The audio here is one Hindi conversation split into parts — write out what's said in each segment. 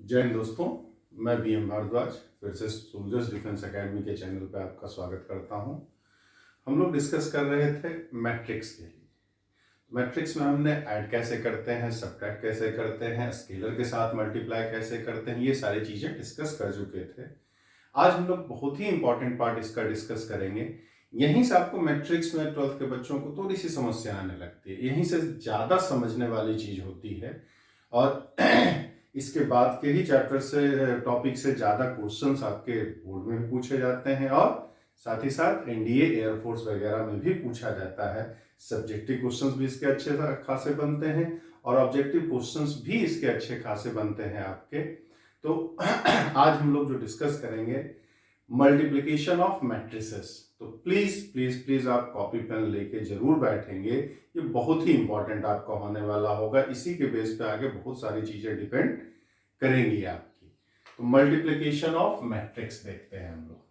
जय हिंद दोस्तों, मैं बीएम भारद्वाज फिर से सोल्जर्स डिफेंस एकेडमी के चैनल पर आपका स्वागत करता हूं। हम लोग डिस्कस कर रहे थे मैट्रिक्स के लिए। मैट्रिक्स में हमने ऐड कैसे करते हैं, सब्ट्रैक्ट कैसे करते हैं, स्केलर के साथ मल्टीप्लाई कैसे करते हैं, ये सारी चीजें डिस्कस कर चुके थे। आज हम लोग बहुत ही इंपॉर्टेंट पार्ट इसका डिस्कस करेंगे। यहीं से आपको मैट्रिक्स में 12th के बच्चों को थोड़ी सी समस्या आने लगती है, यहीं से ज्यादा समझने वाली चीज होती है और इसके बाद के ही चैप्टर से टॉपिक से ज़्यादा क्वेश्चंस आपके बोर्ड में भी पूछे जाते हैं और साथ ही साथ एनडीए एयरफोर्स वगैरह में भी पूछा जाता है। सब्जेक्टिव क्वेश्चंस भी इसके अच्छे खासे बनते हैं और ऑब्जेक्टिव क्वेश्चंस भी इसके अच्छे खासे बनते हैं आपके। तो आज हम लोग जो डिस्कस करेंगे मल्टीप्लिकेशन ऑफ मैट्रिसेस। तो प्लीज प्लीज प्लीज आप कॉपी पेन लेके जरूर बैठेंगे, ये बहुत ही इंपॉर्टेंट आपका होने वाला होगा। इसी के बेस पे आगे बहुत सारी चीजें डिपेंड करेंगी आपकी। तो मल्टीप्लिकेशन ऑफ मैट्रिक्स देखते हैं हम लोग।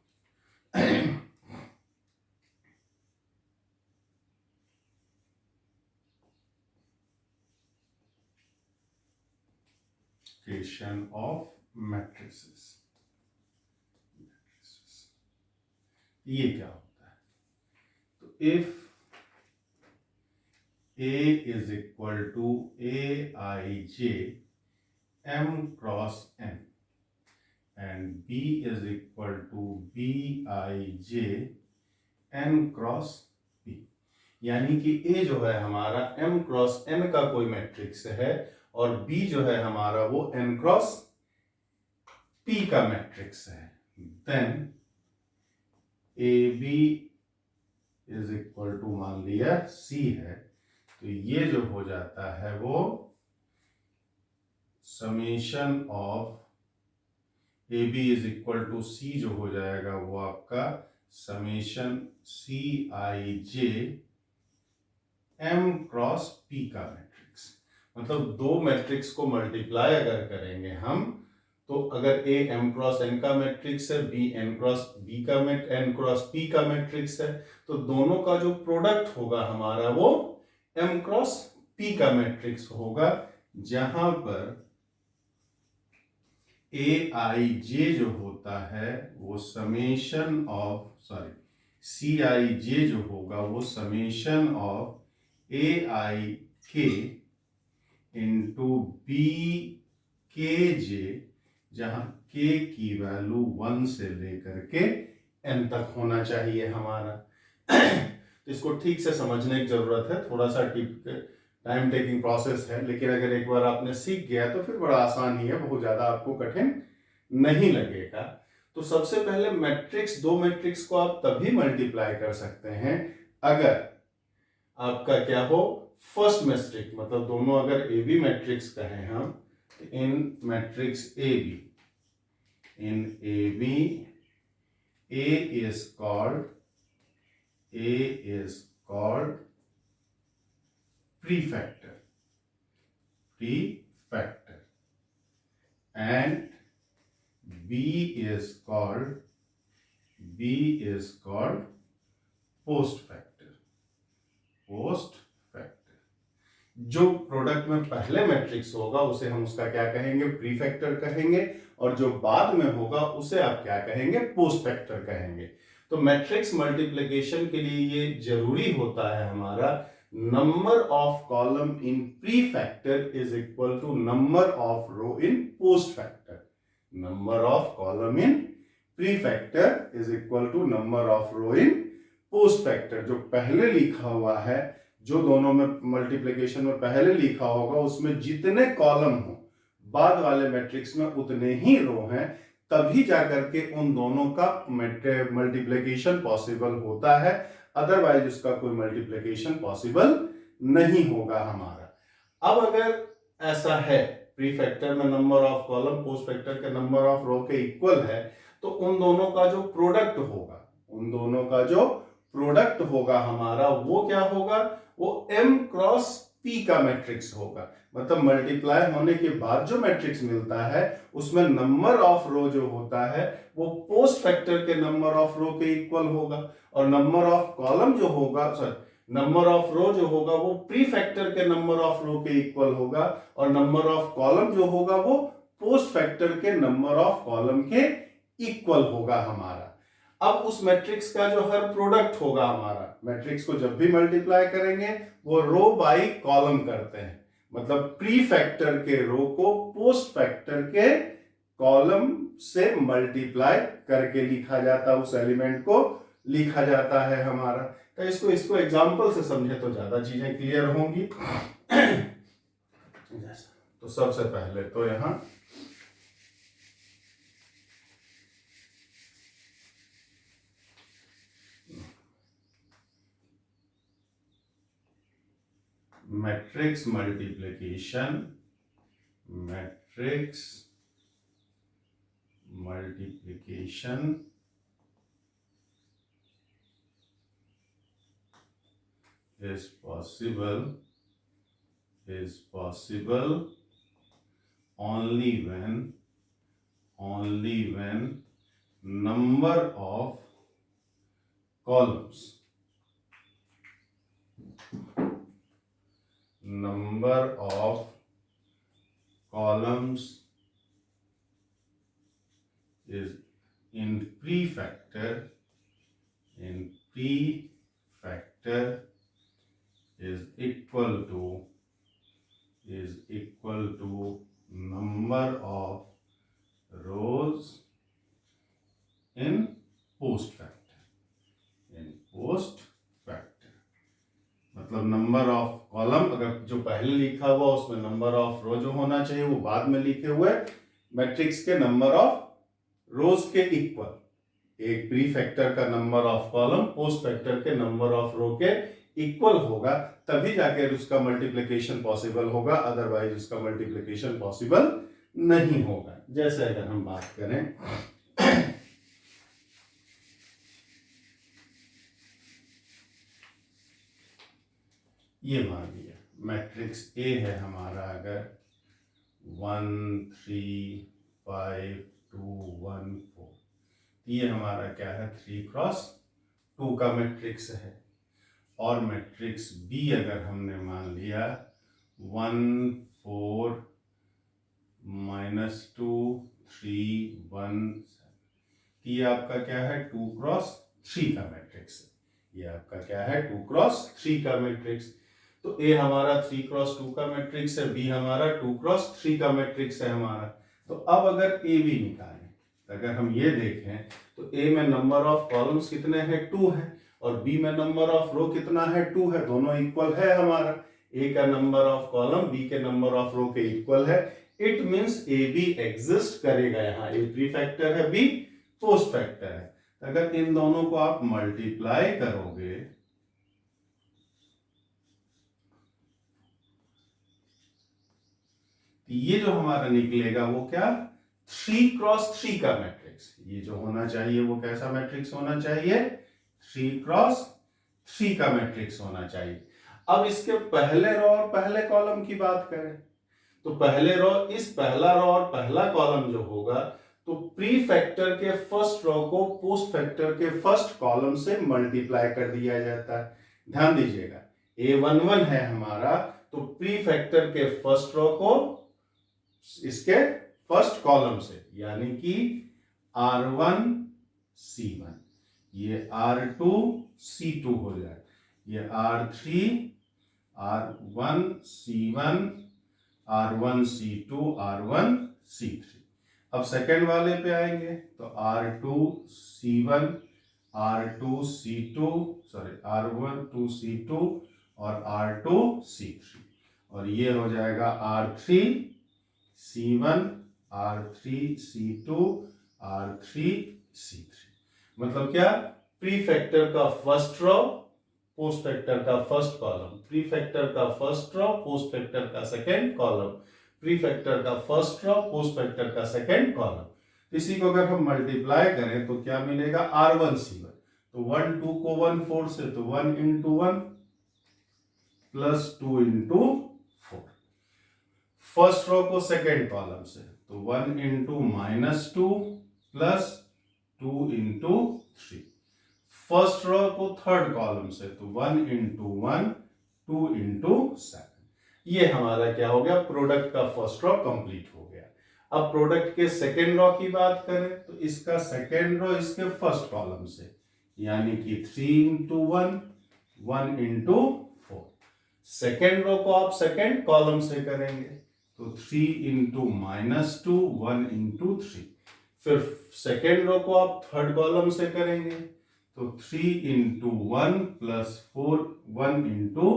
मल्टीप्लिकेशन ऑफ मैट्रिसेस, ये क्या होता है? तो if A is equal to Aij M cross N and B is equal to Bij N cross P, यानी कि A जो है हमारा M cross N का कोई मैट्रिक्स है और B जो है हमारा वो N cross P का मैट्रिक्स है, then AB is equal to मान लिया C है, तो ये जो हो जाता है वो summation of A B is equal to C जो हो जाएगा वो आपका summation Cij M cross P का मैट्रिक्स। मतलब दो मैट्रिक्स को मल्टीप्लाई अगर करेंगे हम, तो अगर A M क्रॉस N का मैट्रिक्स है, B N क्रॉस B का N क्रॉस P का मैट्रिक्स है, तो दोनों का जो प्रोडक्ट होगा हमारा वो M क्रॉस P का मैट्रिक्स होगा, जहां पर Aij जो होता है वो समेशन ऑफ Cij जो होगा वो summation of Aik into Bkj, जहां k की वैल्यू 1 से लेकर के n तक होना चाहिए हमारा। तो इसको ठीक से समझने की जरूरत है, थोड़ा सा टाइम टेकिंग प्रोसेस है, लेकिन अगर एक बार आपने सीख गया तो फिर बड़ा आसान ही है, बहुत ज्यादा आपको कठिन नहीं लगेगा। तो सबसे पहले मैट्रिक्स, दो मैट्रिक्स को आप तभी मल्टीप्लाई कर सकते हैं अगर आपका क्या हो, फर्स्ट मैट्रिक्स, मतलब दोनों अगर ए बी मैट्रिक्स कहें हम, in matrix A B, in A B A is called prefactor and B is called postfactor। जो प्रोडक्ट में पहले मैट्रिक्स होगा उसे हम उसका क्या कहेंगे, प्रीफैक्टर कहेंगे, और जो बाद में होगा उसे आप क्या कहेंगे, पोस्ट फैक्टर कहेंगे। तो मैट्रिक्स मल्टीप्लिकेशन के लिए ये जरूरी होता है हमारा number of column in prefactor is equal to number of row in post factor. Number of column in prefactor is equal to number of row in post factor. जो पहले लिखा हुआ है, जो दोनों में मल्टीप्लिकेशन में पहले लिखा होगा उसमें जितने कॉलम हो बाद वाले मैट्रिक्स में उतने ही रो हैं, तभी जाकर के उन दोनों का मल्टीप्लिकेशन पॉसिबल होता है, अदरवाइज उसका कोई मल्टीप्लिकेशन पॉसिबल नहीं होगा हमारा। अब अगर ऐसा है, प्रीफैक्टर में number of column post factor के नंबर ऑफ रो के इक्वल है, तो उन दोनों का जो प्रोडक्ट होगा, हमारा वो क्या होगा, वो M क्रॉस P का मैट्रिक्स होगा। मतलब मल्टीप्लाई होने के बाद जो मैट्रिक्स मिलता है उसमें नंबर ऑफ रो जो होता है वो पोस्ट फैक्टर के नंबर ऑफ रो के इक्वल होगा, और नंबर ऑफ कॉलम जो होगा, नंबर ऑफ रो जो होगा वो प्रीफैक्टर के नंबर ऑफ रो के इक्वल होगा, और नंबर ऑफ कॉलम जो होगा वो पोस्ट फैक्टर के नंबर ऑफ कॉलम के इक्वल होगा हमारा। अब उस मैट्रिक्स का जो हर प्रोडक्ट होगा हमारा, मैट्रिक्स को जब भी मल्टीप्लाई करेंगे वो रो बाई कॉलम करते हैं, मतलब प्री फैक्टर के रो को पोस्ट फैक्टर के कॉलम से मल्टीप्लाई करके लिखा जाता है, उस एलिमेंट को लिखा जाता है हमारा। तो इसको एग्जांपल से समझे तो ज्यादा चीजें क्लियर होंगी। तो सबसे पहले तो यहां matrix multiplication is possible only when number of columns is in prefactor is equal to number of rows in post factor मतलब नंबर ऑफ कॉलम, अगर जो पहले लिखा हुआ उसमें नंबर ऑफ रो जो होना चाहिए वो बाद में लिखे हुए मैट्रिक्स के नंबर ऑफ रोज के इक्वल, एक प्री फैक्टर का number of column post factor के नंबर ऑफ रो के इक्वल होगा, तभी जाकर उसका मल्टीप्लिकेशन पॉसिबल होगा, अदरवाइज उसका मल्टीप्लिकेशन पॉसिबल नहीं होगा। जैसे अगर हम बात करें ये मान लिया मैट्रिक्स ए है हमारा, अगर 1 3 5 2 1 4, ये हमारा क्या है 3x2 का मैट्रिक्स है। और मैट्रिक्स बी अगर हमने मान लिया 1 4 -2 3 1 7, ये आपका क्या है 2x3 का मैट्रिक्स है। ये आपका क्या है 2x3 का मैट्रिक्स। तो ए हमारा 3x2 का मैट्रिक्स है, बी हमारा 2x3 का मैट्रिक्स है हमारा। तो अब अगर ए बी निकालें, अगर हम ये देखें तो ए में नंबर ऑफ कॉलम्स कितने हैं 2 है, और बी में नंबर ऑफ रो कितना है 2 है, दोनों इक्वल है हमारा। ए का नंबर ऑफ कॉलम बी के नंबर ऑफ रो के इक्वल है, it means A be exist करेगा। यहाँ ए प्री फैक्टर है, बी पोस्ट फैक्टर है। अगर इन दोनों को आप मल्टीप्लाई करोगे तो ये जो हमारा निकलेगा वो क्या 3x3 का मैट्रिक्स। ये जो होना चाहिए वो कैसा मैट्रिक्स होना चाहिए 3x3 का मैट्रिक्स होना चाहिए। अब इसके पहले रो और पहले कॉलम की बात करें तो पहले रो, इस पहला रो और पहला कॉलम जो होगा तो प्री फैक्टर के फर्स्ट रो को पोस्ट फैक्टर के फर्स्ट कॉलम से मल्टीप्लाई कर दिया जाता है। ध्यान दीजिएगा A11 है हमारा, तो प्री फैक्टर के फर्स्ट रो को इसके फर्स्ट कॉलम से, यानी कि R1 C1, ये R2 C2 हो जाए, ये R3 R1 C1 R1 C2 R1 C3। अब सेकेंड वाले पे आएंगे तो R2 C1 R2 C2 R1 2 C2 और R2 C3, और ये हो जाएगा R3 C1 R3 C2 R3 C3। मतलब क्या प्री फैक्टर का फर्स्ट रो पोस्ट फैक्टर का फर्स्ट कॉलम, प्री फैक्टर का फर्स्ट रो पोस्ट फैक्टर का सेकेंड कॉलम, प्री फैक्टर का फर्स्ट रो पोस्ट फैक्टर का सेकेंड कॉलम। इसी को अगर हम मल्टीप्लाई करें तो क्या मिलेगा R1 C1, तो 1 2 को 1 4 से, तो 1 into 1 plus 2 into 4। First row को सेकेंड कॉलम से तो 1 into -2 plus 2 into 3। First row को थर्ड कॉलम से तो 1 into 1 2 into 7। ये हमारा क्या हो गया प्रोडक्ट का फर्स्ट रो कंप्लीट हो गया। अब प्रोडक्ट के सेकेंड रो की बात करें तो इसका सेकेंड रो इसके फर्स्ट कॉलम से, यानी कि 3 इंटू 1, 1 इंटू 4। सेकेंड रो को आप सेकेंड कॉलम से करेंगे तो 3 इंटू -2, 1 इंटू 3। फिर सेकेंड रो को आप थर्ड कॉलम से करेंगे तो 3 इंटू 1 प्लस 4, 1 इंटू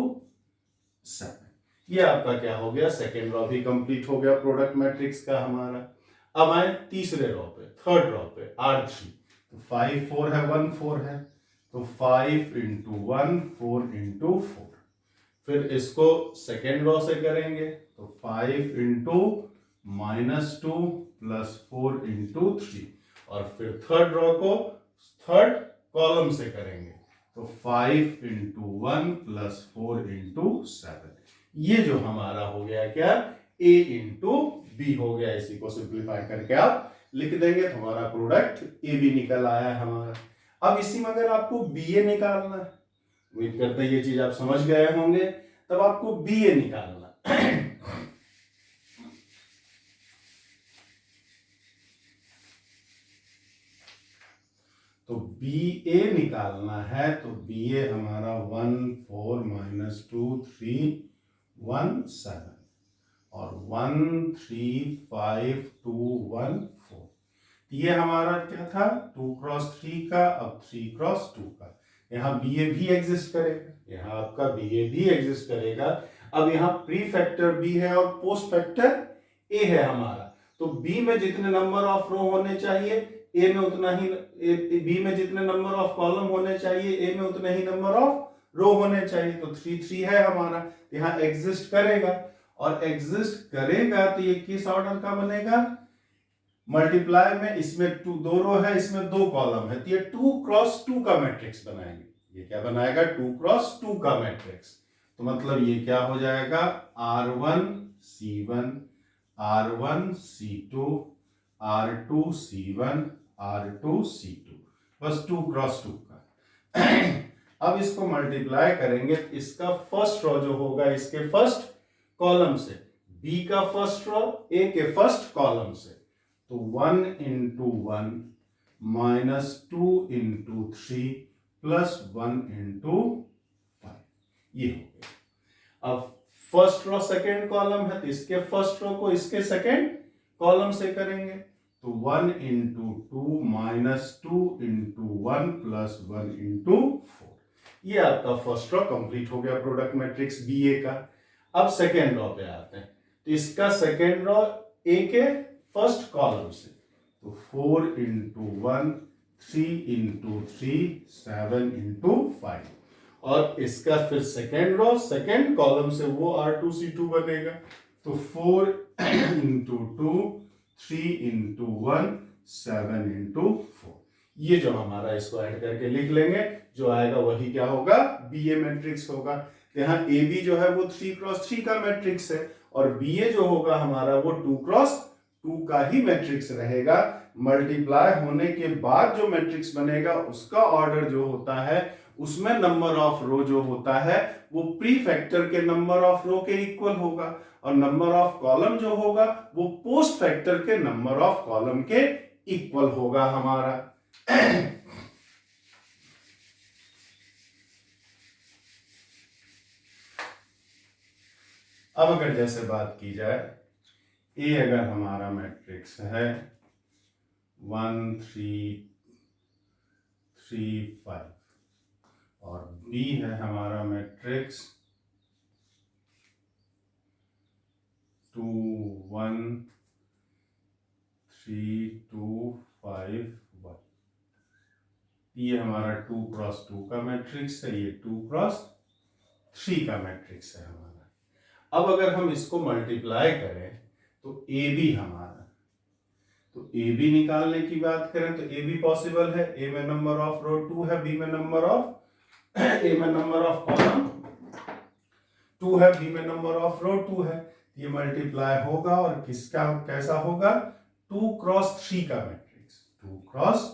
7। ये आपका क्या हो गया, सेकेंड रो भी कंप्लीट हो गया प्रोडक्ट मैट्रिक्स का हमारा। अब आए तीसरे रो पे, थर्ड रो पे, R3। तो 5 4 है, 1 4 है, तो 5 इंटू 1, 4 इंटू 4। फिर इसको सेकेंड रो से करेंगे तो 5 इंटू -2 प्लस 4 इंटू 3। और फिर थर्ड रो को थर्ड कॉलम से करेंगे तो 5 इंटू 1 प्लस 4 इंटू 7। ये जो हमारा हो गया क्या, A इंटू बी हो गया। इसी को सिंप्लीफाई करके आप लिख देंगे तो हमारा प्रोडक्ट ए बी निकल आया है हमारा। अब इसी में अगर आपको बी ए निकालना है, उम्मीद करते हैं ये चीज आप समझ गए होंगे, तब आपको बी ए निकालना तो बी ए निकालना है तो बी ए हमारा 1 4 -2 3 1 7 और 1 3 5 2 1 4। ये हमारा क्या था, 2 क्रॉस 3 का, अब 3 क्रॉस 2 का। यहाँ बी ए भी एग्जिस्ट करेगा, यहाँ आपका बी ए भी एग्जिस्ट करेगा। अब यहाँ प्री फैक्टर बी है और पोस्ट फैक्टर ए है हमारा, तो बी में जितने नंबर ऑफ रो होने चाहिए ए में उतना ही, बी में जितने नंबर ऑफ कॉलम होने चाहिए ए में उतने ही नंबर ऑफ रो होने चाहिए। तो 3 3 है हमारा, यहाँ एग्जिस्ट करेगा। और एग्जिस्ट करेगा तो ये किस ऑर्डर का बनेगा, मल्टीप्लाई में, इसमें 2 रो है, इसमें 2 कॉलम है, तो ये 2 क्रॉस 2 का मैट्रिक्स बनाएंगे। ये क्या बनाएगा, 2 क्रॉस 2 का मैट्रिक्स। तो मतलब ये क्या हो जाएगा, R1 C1, R1 C2, R2 C1, R2 C2, बस 2 क्रॉस 2 का। अब इसको मल्टीप्लाई करेंगे, इसका फर्स्ट रो जो होगा इसके फर्स्ट कॉलम से, बी का फर्स्ट रो ए के फर्स्ट कॉलम से, तो 1 इंटू 1 -2 इंटू 3 प्लस 1 इंटू 5, ये हो गया। अब फर्स्ट रो सेकेंड कॉलम है तो इसके फर्स्ट रो को इसके सेकेंड कॉलम से करेंगे तो 1 इंटू 2 -2 इंटू 1 प्लस 1 इंटू 4। ये आपका फर्स्ट रो कंप्लीट हो गया प्रोडक्ट मैट्रिक्स बी ए का। अब सेकेंड रो पे आते हैं, तो इसका सेकेंड रो ए के फर्स्ट कॉलम से, तो 4 इंटू 1, 3 इंटू 3, 7 इंटू 5। और इसका फिर सेकेंड रो सेकेंड कॉलम से वो R2 C2 बनेगा, तो 4 इंटू 2, 3 इंटू 1, 7 इंटू 4। ये जो हमारा, इसको ऐड करके लिख लेंगे, जो आएगा वही क्या होगा, बी ए मैट्रिक्स होगा। यहाँ ए बी जो है वो 3 क्रॉस 3 का मैट्रिक्स है और बी ए जो होगा हमारा वो 2 क्रॉस 2 का ही मैट्रिक्स रहेगा। मल्टीप्लाई होने के बाद जो मैट्रिक्स बनेगा उसका ऑर्डर जो होता है उसमें नंबर ऑफ रो जो होता है वो प्री फैक्टर के नंबर ऑफ रो के इक्वल होगा और नंबर ऑफ कॉलम जो होगा वो पोस्ट फैक्टर के नंबर ऑफ कॉलम के इक्वल होगा हमारा। अब अगर जैसे बात की जाए, ए अगर हमारा मैट्रिक्स है 1 3 3 5 और बी है हमारा मैट्रिक्स 2 1 3 2 5 1। ये हमारा 2 क्रॉस 2 का मैट्रिक्स है, ये 2 क्रॉस 3 का मैट्रिक्स है हमारा। अब अगर हम इसको मल्टीप्लाई करें तो ए बी हमारा, तो ए बी निकालने की बात करें तो ए बी पॉसिबल है, ए में नंबर ऑफ रो 2 है, बी में नंबर ऑफ ए में नंबर ऑफ कॉलम 2 है, बी में नंबर ऑफ रो 2 है। ये मल्टीप्लाई होगा और किसका कैसा होगा, 2 क्रॉस 3 का मैट्रिक्स, 2 क्रॉस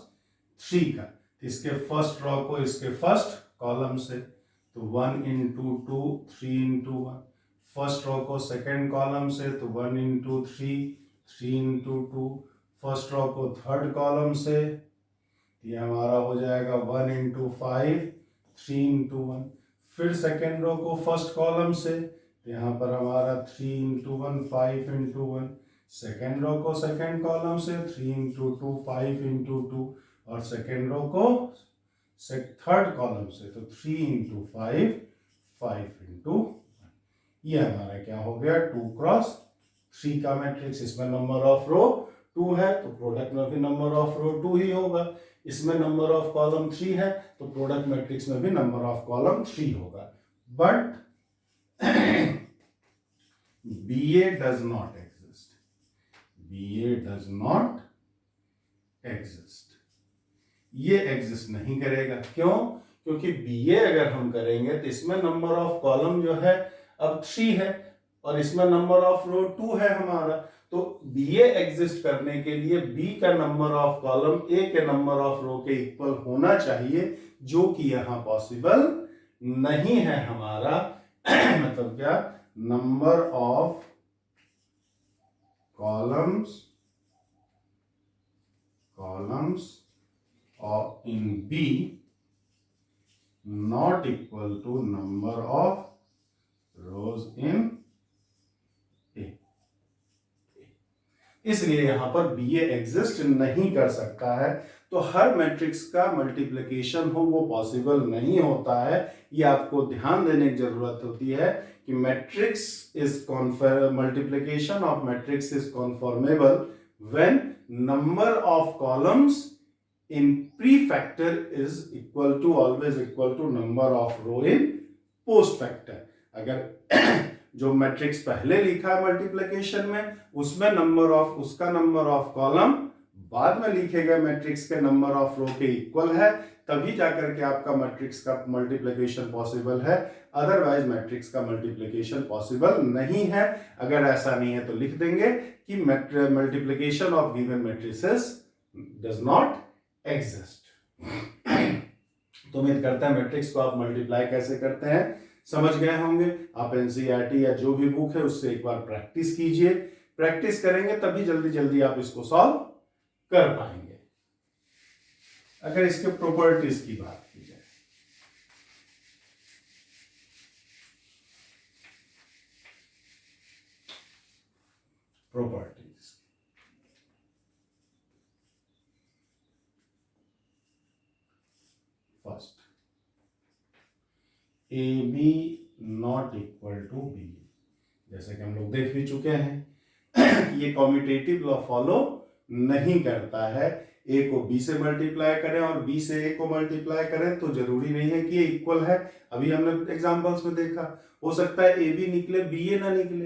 3 का। इसके फर्स्ट रो को इसके फर्स्ट कॉलम से, तो 1 इंटू 2 3 इंटू 1। फर्स्ट रो को सेकेंड कॉलम से तो 1 इंटू 3 3 इंटू 2, फर्स्ट रो को थर्ड कॉलम से, ये हमारा हो जाएगा 1 इंटू 5, 3 इंटू 1। फिर सेकेंड रो को फर्स्ट कॉलम से, यहाँ पर हमारा 3 इंटू 1, 5 इंटू 1। सेकेंड रो को सेकेंड कॉलम से 3 इंटू 2, 5 इंटू 2। और सेकेंड रो को थर्ड कॉलम से तो 3 इंटू 5, 5 इंटू 1। ये हमारा क्या हो गया 2 क्रॉस 3 का मैट्रिक्स। इसमें नंबर ऑफ रो 2 है तो प्रोडक्ट में भी नंबर ऑफ रो 2 ही होगा। इसमें नंबर ऑफ कॉलम 3 है तो प्रोडक्ट मैट्रिक्स में भी नंबर ऑफ कॉलम 3 होगा। But BA does not exist. BA does not exist. ये एग्जिस्ट नहीं करेगा। क्यों? क्योंकि BA अगर हम करेंगे तो इसमें नंबर ऑफ कॉलम जो है अब 3 है और इसमें नंबर ऑफ रो 2 है हमारा। तो BA एग्जिस्ट करने के लिए B का नंबर ऑफ कॉलम A के नंबर ऑफ रो के इक्वल होना चाहिए, जो कि यहां पॉसिबल नहीं है हमारा। मतलब क्या, number of columns of in B not equal to number of rows in A। इसलिए यहां पर BA एग्जिस्ट नहीं कर सकता है। तो हर मैट्रिक्स का मल्टीप्लिकेशन हो वो पॉसिबल नहीं होता है। ये आपको ध्यान देने की जरूरत होती है कि matrix is multiplication of matrix is conformable when number of columns in prefactor is always equal to number of row in post factor। अगर जो मैट्रिक्स पहले लिखा है मल्टीप्लिकेशन में उसमें उसका नंबर ऑफ कॉलम बाद में लिखे गए मैट्रिक्स के नंबर ऑफ रो के इक्वल है, तभी जाकर के आपका मैट्रिक्स का मल्टीप्लिकेशन पॉसिबल है। अदरवाइज मैट्रिक्स का मल्टीप्लिकेशन पॉसिबल नहीं है। अगर ऐसा नहीं है तो लिख देंगे कि multiplication of given matrices does not exist. तो उम्मीद करते हैं मैट्रिक्स को आप मल्टीप्लाई कैसे करते हैं समझ गए होंगे। आप एनसीईआरटी या जो भी बुक है उससे एक बार प्रैक्टिस कीजिए। प्रैक्टिस करेंगे तभी जल्दी जल्दी आप इसको सॉल्व कर पाएंगे। अगर इसके प्रॉपर्टीज की बात की जाए, properties first, A B not equal to B, जैसे कि हम लोग देख भी चुके हैं ये कॉम्यूटेटिव लॉ फॉलो नहीं करता है। ए को बी से मल्टीप्लाई करें और बी से ए को मल्टीप्लाई करें तो जरूरी नहीं है कि ये इक्वल है। अभी हमने एग्जांपल्स में देखा, हो सकता है ए बी निकले बी ए ना निकले,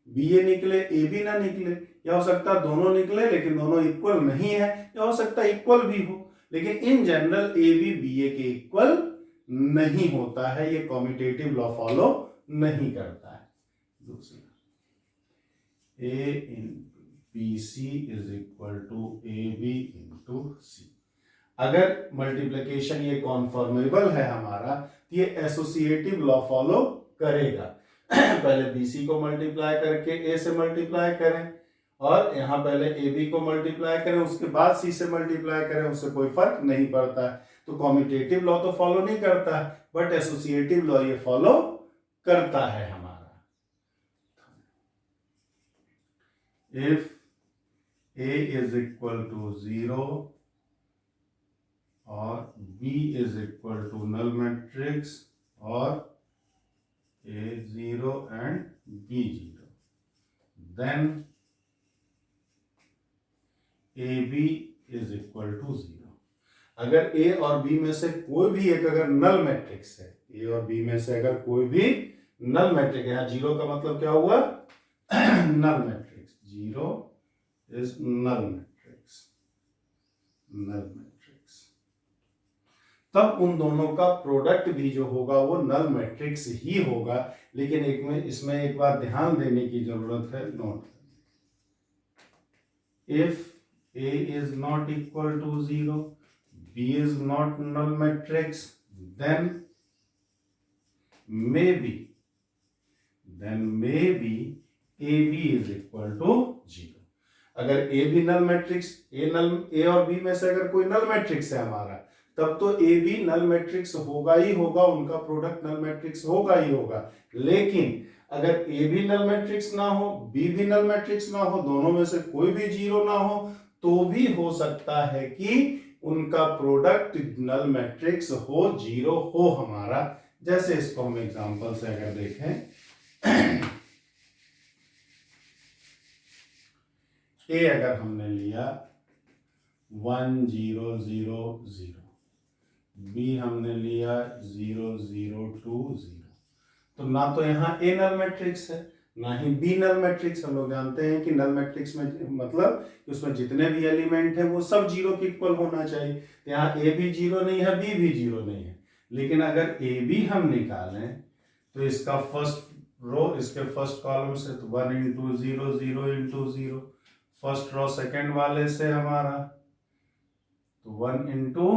बी ए निकले ए बी ना निकले, या हो सकता है दोनों निकले लेकिन दोनों इक्वल नहीं है, या हो सकता है इक्वल भी हो। लेकिन in general A B B A के इक्वल नहीं होता है, ये कॉम्यूटेटिव लॉ फॉलो नहीं करता है। दूसरा, A into B C is equal to A B into C. अगर मल्टीप्लिकेशन ये कॉन्फॉर्मेबल है हमारा तो ये एसोसिएटिव लॉ फॉलो करेगा। पहले बी सी को मल्टीप्लाई करके ए से मल्टीप्लाई करें और यहां पहले ए बी को मल्टीप्लाई करें उसके बाद सी से मल्टीप्लाई करें, उससे कोई फर्क नहीं पड़ता है। तो कॉम्यूटेटिव लॉ तो फॉलो नहीं करता है बट एसोसिएटिव लॉ ये फॉलो करता है हमारा। If A is equal to 0 or B is equal to null matrix or A 0 and B 0, then AB is equal to 0। अगर A और B में से कोई भी एक अगर नल मैट्रिक्स है, A और B में से अगर कोई भी नल मैट्रिक्स है, यहाँ 0 का मतलब क्या हुआ null matrix, 0 is null matrix, तब उन दोनों का प्रोडक्ट भी जो होगा वो नल मैट्रिक्स ही होगा। लेकिन इसमें एक बार ध्यान देने की जरूरत है, note, if A is not equal to 0, B is not null matrix, then maybe AB is equal to 0। अगर ए भी नल मैट्रिक्स, ए और बी में से अगर कोई नल मैट्रिक्स है हमारा, तब तो ए भी नल मैट्रिक्स होगा ही होगा, उनका प्रोडक्ट नल मैट्रिक्स होगा ही होगा। लेकिन अगर ए भी नल मैट्रिक्स ना हो, बी भी नल मैट्रिक्स ना हो, दोनों में से कोई भी जीरो ना हो, तो भी हो सकता है कि उनका प्रोडक्ट नल मैट्रिक्स हो, जीरो हो हमारा। जैसे इसको हम एग्जांपल से अगर देखें, ए अगर हमने लिया 1 0 0 0, बी हमने लिया 0 0 2 0, तो ना तो यहाँ ए नल मैट्रिक्स है, ना ही बी नल मैट्रिक्स। हम लोग जानते हैं कि नल मैट्रिक्स में मतलब कि उसमें जितने भी एलिमेंट हैं वो सब जीरो के इक्वल होना चाहिए। तो यहाँ ए भी जीरो नहीं है, बी भी जीरो नहीं है। लेकिन अगर ए बी हम निकालें तो इसका फर्स्ट रो इसके फर्स्ट कॉलम से तो 1 into 0 0 into 0, first row second वाले से हमारा तो 1 into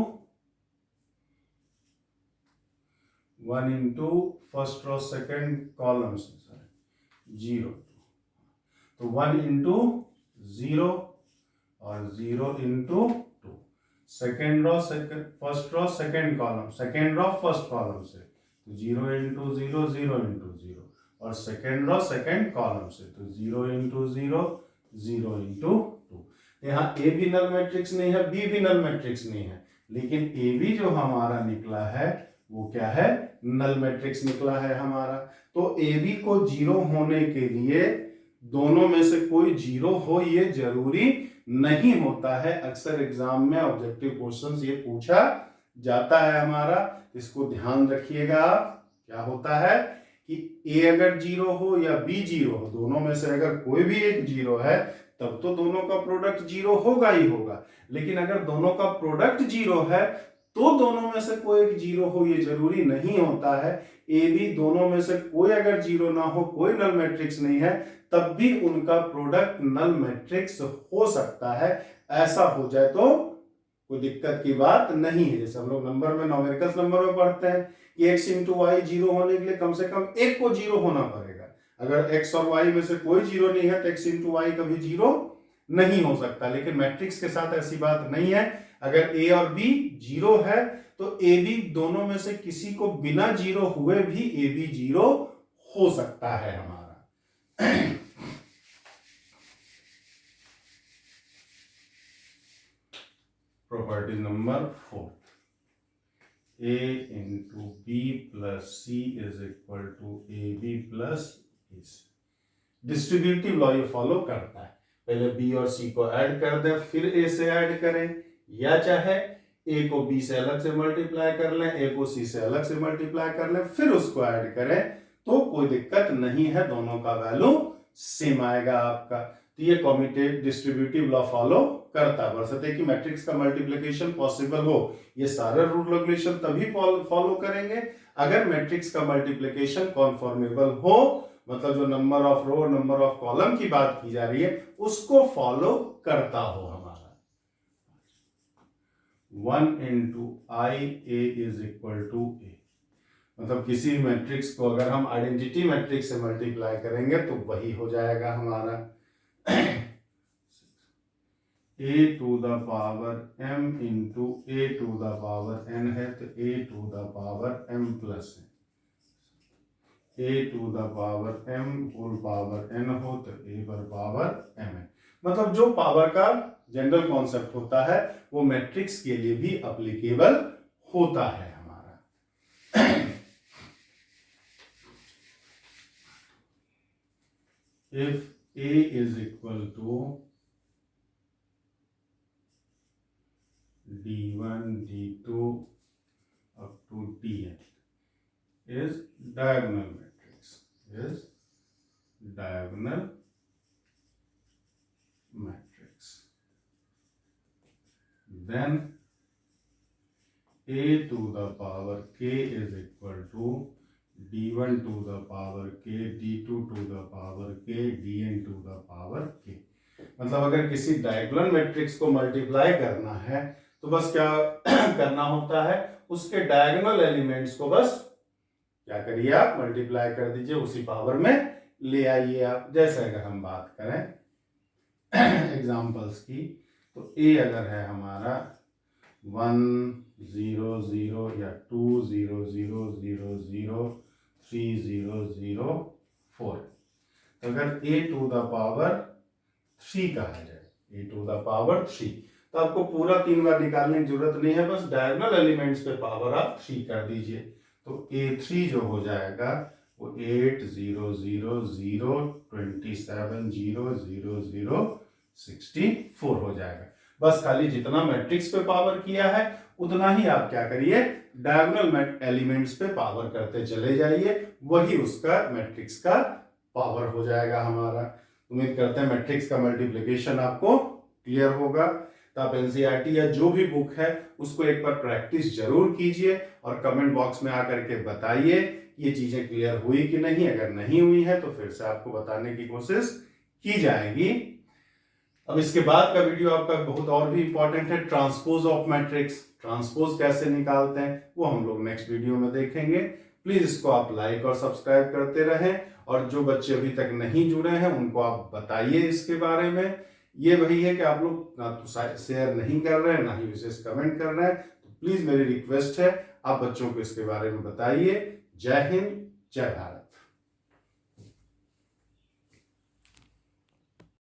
first row second column से 0, तो 1 इंटू 0 और 0 into 2, second row first row second column, second row first column से तो 0 इंटू 0 0 इंटू 0, और सेकेंड रो सेकेंड कॉलम से तो 0 इंटू 0 0 इंटू 2। यहाँ ए भी नल मैट्रिक्स नहीं है, बी भी नल मैट्रिक्स नहीं है, लेकिन ए बी जो हमारा निकला है वो क्या है, नल मैट्रिक्स निकला है हमारा। तो ए बी को जीरो होने के लिए दोनों में से कोई जीरो हो ये जरूरी नहीं होता है। अक्सर एग्जाम में ऑब्जेक्टिव क्वेश्चंस ये पूछा जाता है हमारा, इसको ध्यान रखिएगा आप। क्या होता है कि ए अगर जीरो हो या बी जीरो हो, दोनों में से अगर कोई भी एक जीरो है तब तो दोनों का प्रोडक्ट जीरो होगा ही होगा। लेकिन अगर दोनों का प्रोडक्ट जीरो है तो दोनों में से कोई एक जीरो हो ये जरूरी नहीं होता है। ए बी दोनों में से कोई अगर जीरो ना हो, कोई नल मैट्रिक्स नहीं है, तब भी उनका प्रोडक्ट नल मैट्रिक्स हो सकता है। ऐसा हो जाए तो कोई दिक्कत की बात नहीं है। जैसे हम लोग नंबर में न्यूमेरिकल्स नंबर में पढ़ते हैं कि x इंटू वाई जीरो होने के लिए कम से कम एक को जीरो होना पड़ेगा। अगर x और y में से कोई जीरो नहीं है तो x इंटू वाई कभी जीरो नहीं हो सकता। लेकिन मैट्रिक्स के साथ ऐसी बात नहीं है। अगर a और b जीरो है तो a b दोनों में से किसी को बिना जीरो हुए भी a b जीरो हो सकता है हमारा। Property number 4, a into B plus C is equal to A B plus A C. Distributive law ये फॉलो करता है, पहले बी और सी को ऐड कर दें फिर ए से ऐड करें, या चाहे ए को बी से अलग से मल्टीप्लाई कर लें, ए को सी से अलग से मल्टीप्लाई कर लें, फिर उसको ऐड करें तो कोई दिक्कत नहीं है, दोनों का वैल्यू सेम आएगा आपका। तो ये कॉम्यूटेटिव डिस्ट्रीब्यूटिव लॉ फॉलो करता है। बशर्ते कि मैट्रिक्स का मल्टीप्लिकेशन पॉसिबल हो। ये सारे रूल रेगुलेशन तभी फॉलो करेंगे अगर मैट्रिक्स का मल्टीप्लिकेशन कॉन्फॉर्मेबल हो, मतलब जो number of row number of column की बात की जा रही है उसको फॉलो करता हो हमारा। 1 into I A is equal to A, मतलब किसी मैट्रिक्स को अगर हम आइडेंटिटी मैट्रिक्स से मल्टीप्लाई करेंगे तो वही हो जाएगा हमारा a to the power m into a to the power n है तो a to the power m plus a to the power m whole power n हो तो a पर पावर m है। मतलब जो पावर का जनरल कॉन्सेप्ट होता है वो मैट्रिक्स के लिए भी एप्लीकेबल होता है हमारा। if a is equal to d1 d2 up to dn is diagonal matrix, is diagonal matrix, then a to the power k is equal to d1 to the power k, d2 to the power k, dn to the power k। मतलब अगर किसी डायगोनल मैट्रिक्स को मल्टीप्लाई करना है तो बस क्या करना होता है, उसके डायगोनल एलिमेंट्स को बस क्या करिए आप मल्टीप्लाई कर दीजिए, उसी पावर में ले आइए आप। जैसे अगर हम बात करें एग्जाम्पल्स की, तो ए अगर है हमारा 1 0 0 या 2 0 0 0 0 3 0 0 4, तो अगर ए टू द पावर 3 कहा जाए, ए टू द पावर 3, तो आपको पूरा 3 बार निकालने की जरूरत नहीं है, बस डायगोनल एलिमेंट्स पे पावर आप 3 कर दीजिए। तो A3 जो हो जाएगा वो 8 0 0 0 27 0 0 0 64 हो जाएगा। बस खाली जितना मैट्रिक्स पे पावर किया है उतना ही आप क्या करिए, डायगोनल एलिमेंट्स पे पावर करते चले जाइए, वही उसका मैट्रिक्स का पावर हो जाएगा हमारा। उम्मीद करते हैं मैट्रिक्स का मल्टीप्लिकेशन आपको क्लियर होगा। तो आप एनसीईआरटी या जो भी बुक है उसको एक बार प्रैक्टिस जरूर कीजिए और कमेंट बॉक्स में आकर के बताइए ये चीजें क्लियर हुई कि नहीं। अगर नहीं हुई है तो फिर से आपको बताने की कोशिश की जाएगी। अब इसके बाद का वीडियो आपका बहुत और भी इंपॉर्टेंट है, ट्रांसपोज ऑफ मैट्रिक्स। ट्रांसपोज कैसे निकालते हैं वो हम लोग नेक्स्ट वीडियो में देखेंगे। प्लीज इसको आप लाइक और सब्सक्राइब करते रहें, और जो बच्चे अभी तक नहीं जुड़े हैं उनको आप बताइए इसके बारे में। ये वही है कि आप लोग ना तो शेयर नहीं कर रहे हैं ना ही विशेष कमेंट कर रहे हैं, तो प्लीज मेरी रिक्वेस्ट है आप बच्चों को इसके बारे में बताइए। जय हिंद, जय भारत।